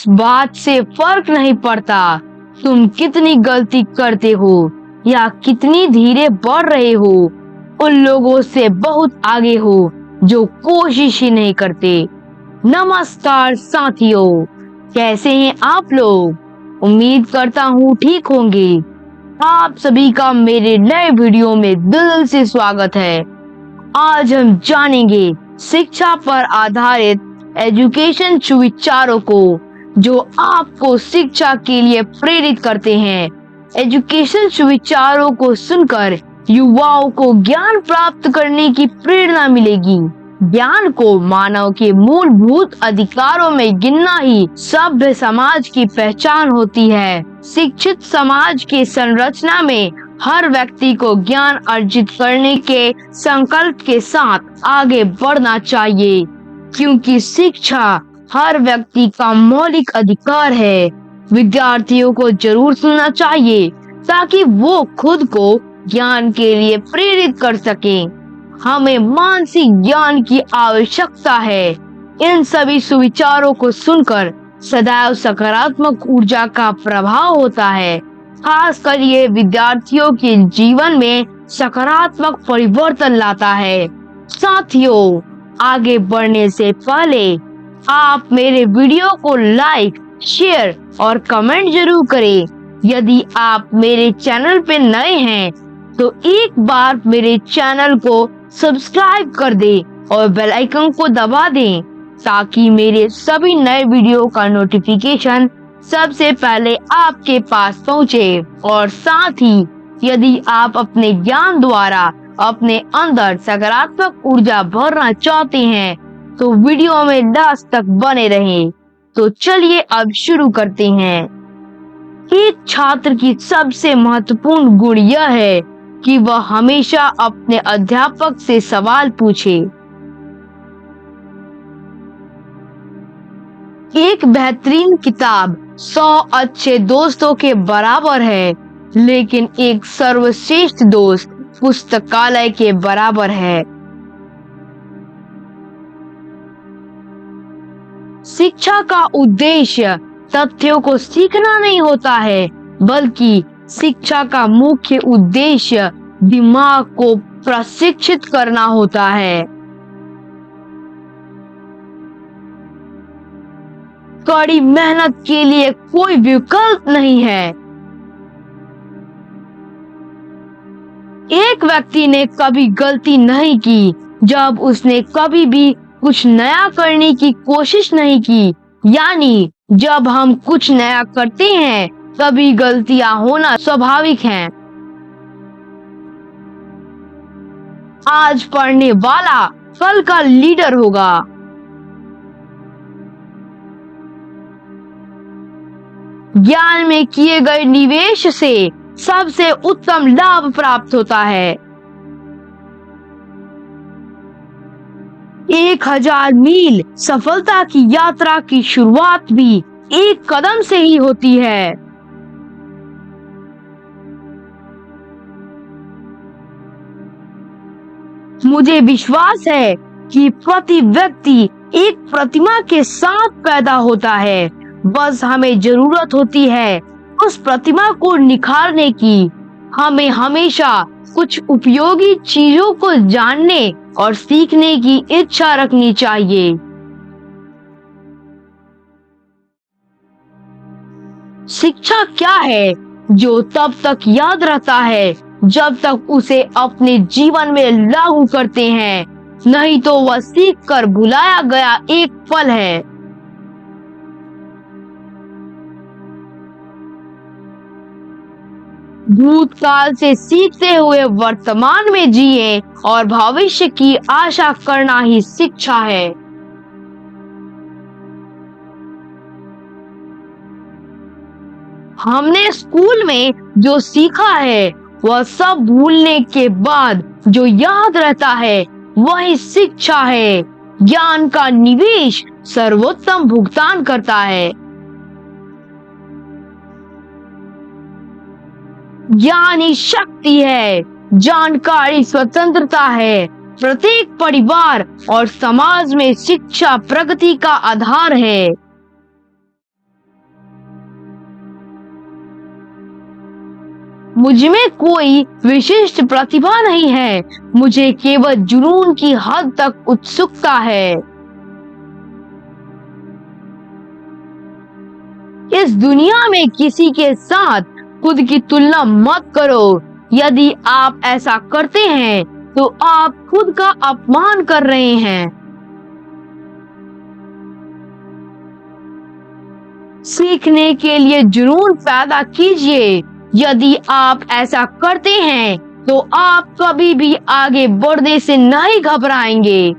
बात से फर्क नहीं पड़ता तुम कितनी गलती करते हो या कितनी धीरे बढ़ रहे हो, उन लोगों से बहुत आगे हो जो कोशिश ही नहीं करते। नमस्कार साथियों, कैसे हैं आप लोग? उम्मीद करता हूँ ठीक होंगे। आप सभी का मेरे नए वीडियो में दिल से स्वागत है। आज हम जानेंगे शिक्षा पर आधारित एजुकेशन सुविचारों को जो आपको शिक्षा के लिए प्रेरित करते हैं। एजुकेशन सुविचारों को सुनकर युवाओं को ज्ञान प्राप्त करने की प्रेरणा मिलेगी। ज्ञान को मानव के मूलभूत अधिकारों में गिनना ही सभ्य समाज की पहचान होती है। शिक्षित समाज के संरचना में हर व्यक्ति को ज्ञान अर्जित करने के संकल्प के साथ आगे बढ़ना चाहिए, क्योंकि शिक्षा हर व्यक्ति का मौलिक अधिकार है। विद्यार्थियों को जरूर सुनना चाहिए ताकि वो खुद को ज्ञान के लिए प्रेरित कर सकें। हमें मानसिक ज्ञान की आवश्यकता है। इन सभी सुविचारों को सुनकर सदैव सकारात्मक ऊर्जा का प्रभाव होता है। खासकर ये विद्यार्थियों के जीवन में सकारात्मक परिवर्तन लाता है। साथियों, आगे बढ़ने से पहले आप मेरे वीडियो को लाइक, शेयर और कमेंट जरूर करें। यदि आप मेरे चैनल पे नए हैं तो एक बार मेरे चैनल को सब्सक्राइब कर दें और बेल आइकन को दबा दें ताकि मेरे सभी नए वीडियो का नोटिफिकेशन सबसे पहले आपके पास पहुंचे। और साथ ही यदि आप अपने ज्ञान द्वारा अपने अंदर सकारात्मक ऊर्जा भरना चाहते हैं तो वीडियो में लास्ट तक बने रहें। तो चलिए अब शुरू करते हैं। एक छात्र की सबसे महत्वपूर्ण गुण यह है कि वह हमेशा अपने अध्यापक से सवाल पूछे। एक बेहतरीन किताब 100 अच्छे दोस्तों के बराबर है, लेकिन एक सर्वश्रेष्ठ दोस्त पुस्तकालय के बराबर है। शिक्षा का उद्देश्य तथ्यों को सीखना नहीं होता है, बल्कि शिक्षा का मुख्य उद्देश्य दिमाग को प्रशिक्षित करना होता है। कड़ी मेहनत के लिए कोई विकल्प नहीं है। एक व्यक्ति ने कभी गलती नहीं की जब उसने कभी भी कुछ नया करने की कोशिश नहीं की। यानी जब हम कुछ नया करते हैं तभी गलतियां होना स्वाभाविक है। आज पढ़ने वाला कल का लीडर होगा। ज्ञान में किए गए निवेश से सबसे उत्तम लाभ प्राप्त होता है। 1000 मील सफलता की यात्रा की शुरुआत भी एक कदम से ही होती है। मुझे विश्वास है कि प्रति व्यक्ति एक प्रतिमा के साथ पैदा होता है। बस हमें जरूरत होती है उस प्रतिमा को निखारने की। हमें हमेशा कुछ उपयोगी चीजों को जानने और सीखने की इच्छा रखनी चाहिए। शिक्षा क्या है जो तब तक याद रहता है जब तक उसे अपने जीवन में लागू करते हैं, नहीं तो वह सीख कर भुलाया गया एक पल है। भूतकाल से सीखते हुए वर्तमान में जिए और भविष्य की आशा करना ही शिक्षा है। हमने स्कूल में जो सीखा है वह सब भूलने के बाद जो याद रहता है वही शिक्षा है। ज्ञान का निवेश सर्वोत्तम भुगतान करता है। ज्ञान ही शक्ति है, जानकारी स्वतंत्रता है। प्रत्येक परिवार और समाज में शिक्षा प्रगति का आधार है। मुझ में कोई विशिष्ट प्रतिभा नहीं है, मुझे केवल जुनून की हद तक उत्सुकता है। इस दुनिया में किसी के साथ खुद की तुलना मत करो। यदि आप ऐसा करते हैं तो आप खुद का अपमान कर रहे हैं। सीखने के लिए जुनून पैदा कीजिए। यदि आप ऐसा करते हैं तो आप कभी भी आगे बढ़ने से नहीं घबराएंगे।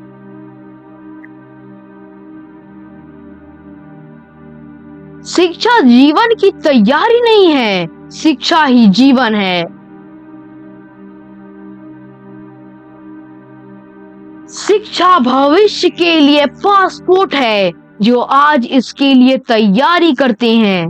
शिक्षा जीवन की तैयारी नहीं है, शिक्षा ही जीवन है। शिक्षा भविष्य के लिए पासपोर्ट है जो आज इसके लिए तैयारी करते हैं।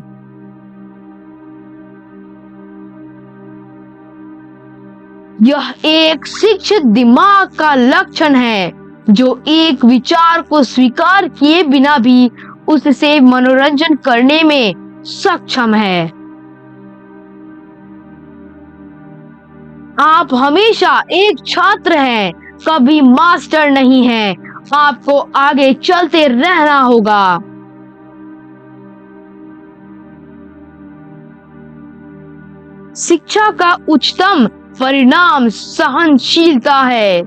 यह एक शिक्षित दिमाग का लक्षण है जो एक विचार को स्वीकार किए बिना भी उससे मनोरंजन करने में सक्षम है। आप हमेशा एक छात्र हैं, कभी मास्टर नहीं हैं। आपको आगे चलते रहना होगा। शिक्षा का उच्चतम परिणाम सहनशीलता है।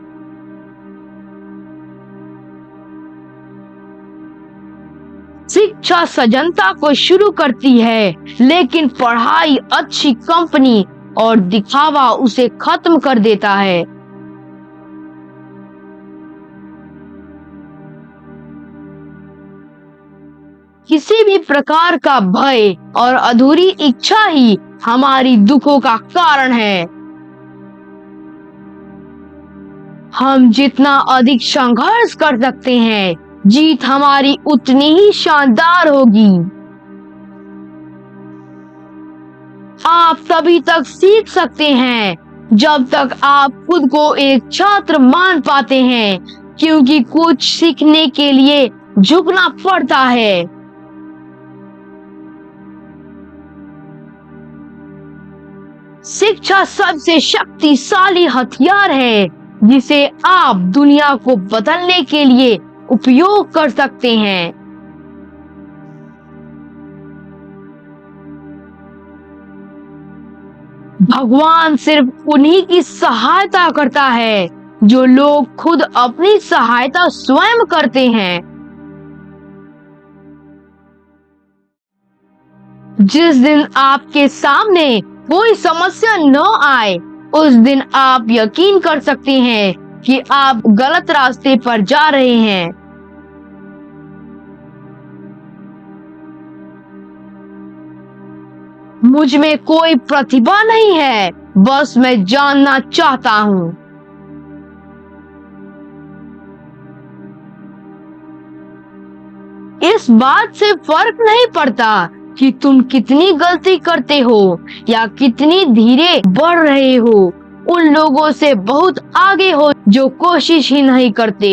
शिक्षा सजनता को शुरू करती है, लेकिन पढ़ाई, अच्छी कंपनी और दिखावा उसे खत्म कर देता है। किसी भी प्रकार का भय और अधूरी इच्छा ही हमारी दुखों का कारण है। हम जितना अधिक संघर्ष कर सकते हैं, जीत हमारी उतनी ही शानदार होगी। आप तभी तक सीख सकते हैं जब तक आप खुद को एक छात्र मान पाते हैं, क्योंकि कुछ सीखने के लिए झुकना पड़ता है। शिक्षा सबसे शक्तिशाली हथियार है जिसे आप दुनिया को बदलने के लिए उपयोग कर सकते हैं। भगवान सिर्फ उन्हीं की सहायता करता है जो लोग खुद अपनी सहायता स्वयं करते हैं। जिस दिन आपके सामने कोई समस्या न आए, उस दिन आप यकीन कर सकते हैं कि आप गलत रास्ते पर जा रहे हैं। मुझ में कोई प्रतिभा नहीं है, बस मैं जानना चाहता हूँ। इस बात से फर्क नहीं पड़ता कि तुम कितनी गलती करते हो या कितनी धीरे बढ़ रहे हो, उन लोगों से बहुत आगे हो जो कोशिश ही नहीं करते।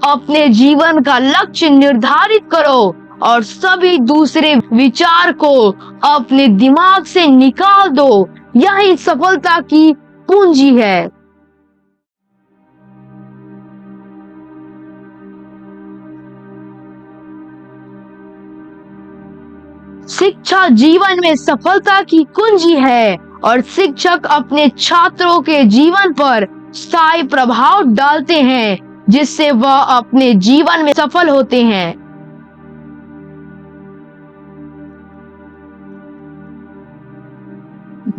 अपने जीवन का लक्ष्य निर्धारित करो और सभी दूसरे विचार को अपने दिमाग से निकाल दो। यही सफलता की पूंजी है। शिक्षा जीवन में सफलता की कुंजी है और शिक्षक अपने छात्रों के जीवन पर स्थायी प्रभाव डालते हैं, जिससे वह अपने जीवन में सफल होते हैं।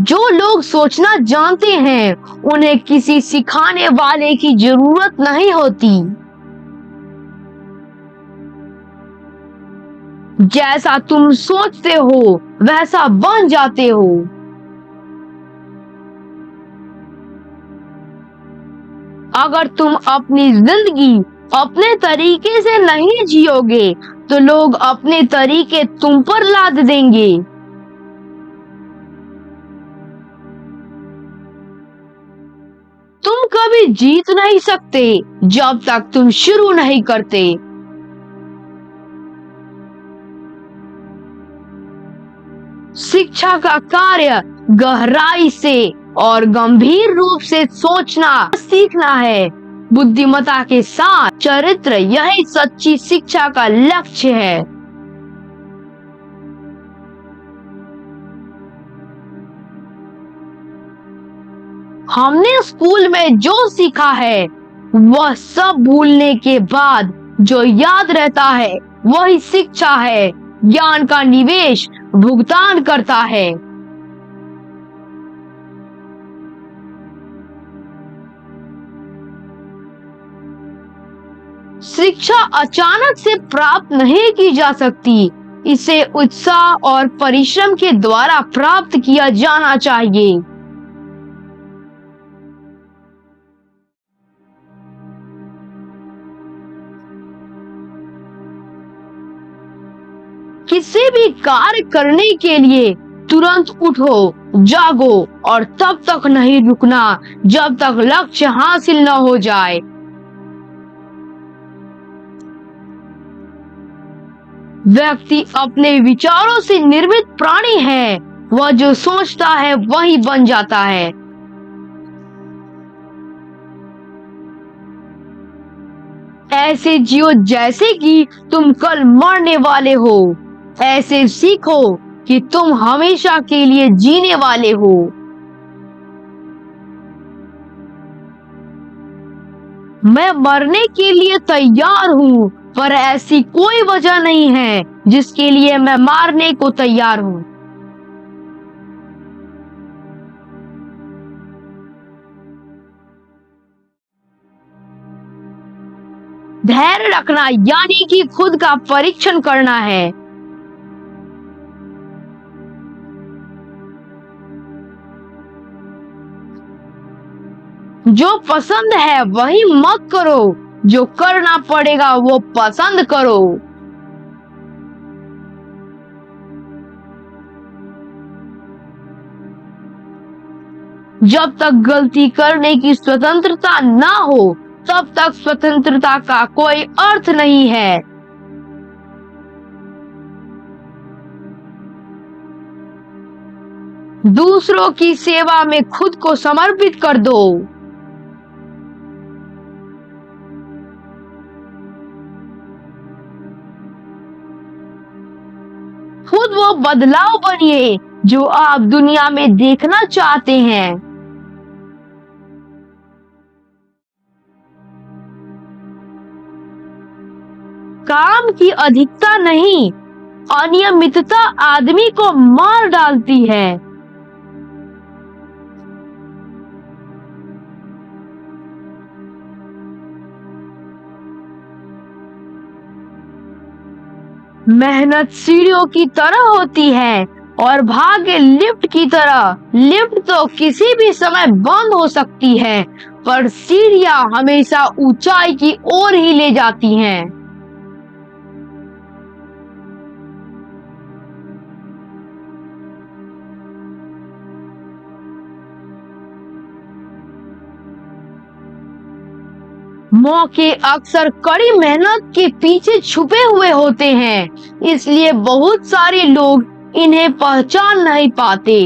जो लोग सोचना जानते हैं, उन्हें किसी सिखाने वाले की जरूरत नहीं होती। जैसा तुम सोचते हो वैसा बन जाते हो। अगर तुम अपनी जिंदगी अपने तरीके से नहीं जियोगे तो लोग अपने तरीके तुम पर लाद देंगे। तुम कभी जीत नहीं सकते जब तक तुम शुरू नहीं करते। शिक्षा का कार्य गहराई से और गंभीर रूप से सोचना सीखना है। बुद्धिमत्ता के साथ चरित्र, यही सच्ची शिक्षा का लक्ष्य है। हमने स्कूल में जो सीखा है वह सब भूलने के बाद जो याद रहता है वही शिक्षा है। ज्ञान का निवेश भुगतान करता है। शिक्षा अचानक से प्राप्त नहीं की जा सकती। इसे उत्साह और परिश्रम के द्वारा प्राप्त किया जाना चाहिए। किसी भी कार्य करने के लिए तुरंत उठो, जागो और तब तक नहीं रुकना जब तक लक्ष्य हासिल न हो जाए। व्यक्ति अपने विचारों से निर्मित प्राणी है। वह जो सोचता है वही बन जाता है। ऐसे जियो जैसे कि तुम कल मरने वाले हो। ऐसे सीखो कि तुम हमेशा के लिए जीने वाले हो। मैं मरने के लिए तैयार हूँ, पर ऐसी कोई वजह नहीं है जिसके लिए मैं मारने को तैयार हूँ। धैर्य रखना यानी कि खुद का परीक्षण करना है। जो पसंद है वही मत करो, जो करना पड़ेगा वो पसंद करो। जब तक गलती करने की स्वतंत्रता ना हो तब तक स्वतंत्रता का कोई अर्थ नहीं है। दूसरों की सेवा में खुद को समर्पित कर दो। खुद वो बदलाव बनिए जो आप दुनिया में देखना चाहते हैं। काम की अधिकता नहीं, अनियमितता आदमी को मार डालती है। मेहनत सीढ़ियों की तरह होती है और भाग्य लिफ्ट की तरह। लिफ्ट तो किसी भी समय बंद हो सकती है, पर सीढ़ियां हमेशा ऊंचाई की ओर ही ले जाती हैं। मौके अक्सर कड़ी मेहनत के पीछे छुपे हुए होते हैं, इसलिए बहुत सारे लोग इन्हें पहचान नहीं पाते।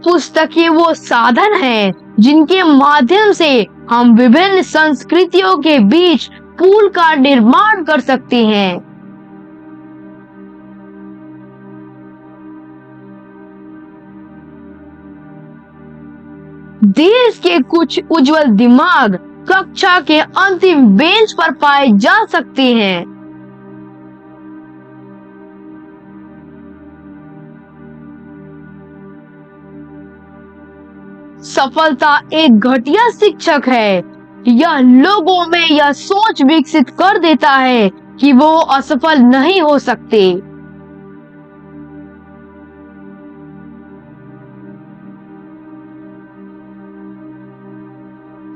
पुस्तकें वो साधन हैं जिनके माध्यम से हम विभिन्न संस्कृतियों के बीच पुल का निर्माण कर सकते हैं। देश के कुछ उज्जवल दिमाग कक्षा के अंतिम बेंच पर पाए जा सकते हैं। सफलता एक घटिया शिक्षक है। यह लोगों में यह सोच विकसित कर देता है कि वो असफल नहीं हो सकते।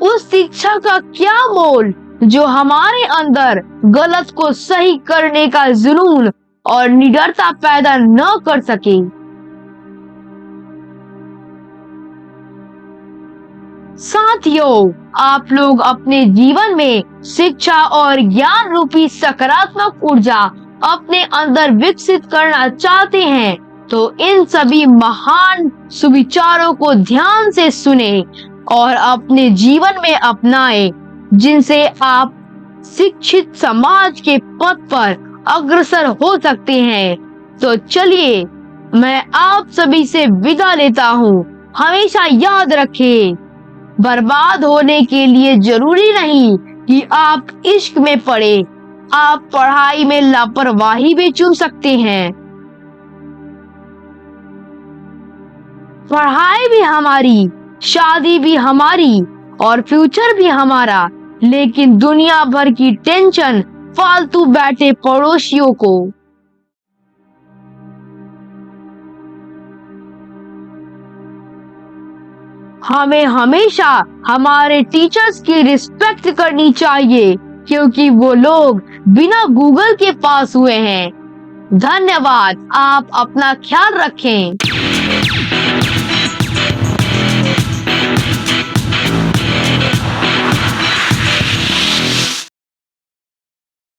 उस शिक्षा का क्या मोल जो हमारे अंदर गलत को सही करने का जुनून और निडरता पैदा न कर सके। साथियों, आप लोग अपने जीवन में शिक्षा और ज्ञान रूपी सकारात्मक ऊर्जा अपने अंदर विकसित करना चाहते हैं, तो इन सभी महान सुविचारों को ध्यान से सुने और अपने जीवन में अपनाएं, जिनसे आप शिक्षित समाज के पथ पर अग्रसर हो सकते हैं। तो चलिए, मैं आप सभी से विदा लेता हूँ। हमेशा याद रखें, बर्बाद होने के लिए जरूरी नहीं कि आप इश्क में पड़े, आप पढ़ाई में लापरवाही भी चूक सकते हैं। पढ़ाई भी हमारी, शादी भी हमारी और फ्यूचर भी हमारा, लेकिन दुनिया भर की टेंशन फालतू बैठे पड़ोसियों को। हमें हमेशा हमारे टीचर्स की रिस्पेक्ट करनी चाहिए, क्योंकि वो लोग बिना गूगल के पास हुए हैं। धन्यवाद। आप अपना ख्याल रखें।